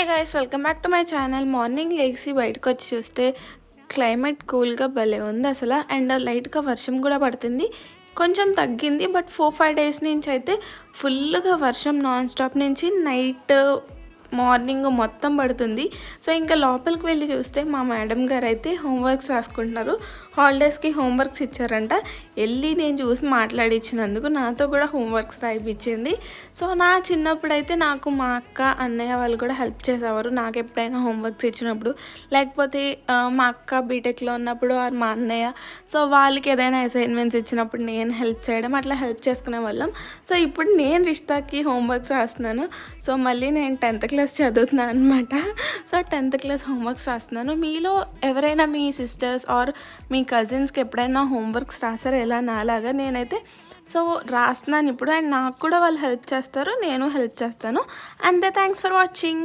Guys welcome back to my channel. Morning లేచి బయటకు వచ్చి చూస్తే క్లైమేట్ కూల్గా భలే ఉంది అసలు. అండ్ లైట్గా వర్షం కూడా పడుతుంది, కొంచెం తగ్గింది. బట్ 4-5 డేస్ నుంచి అయితే ఫుల్గా వర్షం నాన్ స్టాప్ నుంచి నైట్ మార్నింగ్ మొత్తం పడుతుంది. సో ఇంకా లోపలికి వెళ్ళి చూస్తే మా మేడం గారు అయితే హోంవర్క్స్ రాసుకుంటున్నారు. హాలిడేస్కి హోంవర్క్స్ ఇచ్చారంట. వెళ్ళి నేను చూసి మాట్లాడించినందుకు నాతో కూడా హోంవర్క్స్ రాయిపించింది. సో నా చిన్నప్పుడైతే నాకు మా అక్క అన్నయ్య వాళ్ళు కూడా హెల్ప్ చేసేవారు. నాకు ఎప్పుడైనా హోంవర్క్స్ ఇచ్చినప్పుడు, లేకపోతే మా అక్క బీటెక్లో ఉన్నప్పుడు మా అన్నయ్య, సో వాళ్ళకి ఏదైనా అసైన్మెంట్స్ ఇచ్చినప్పుడు నేను హెల్ప్ చేయడం, అట్లా హెల్ప్ చేసుకునే వాళ్ళం. సో ఇప్పుడు నేను రిష్తాకి హోంవర్క్స్ రాస్తున్నాను. సో మళ్ళీ నేను 10th క్లాస్ చదువుతున్నాను అనమాట. సో 10th క్లాస్ హోంవర్క్స్ రాస్తున్నాను. మీలో ఎవరైనా మీ సిస్టర్స్ ఆర్ మీ కజిన్స్కి ఎప్పుడైనా హోంవర్క్స్ రాసారా ఎలా నాలాగా? నేనైతే సో రాస్తున్నాను ఇప్పుడు. అండ్ నాకు కూడా వాళ్ళు హెల్ప్ చేస్తారు, నేను హెల్ప్ చేస్తాను. అంతే. Thanks for watching.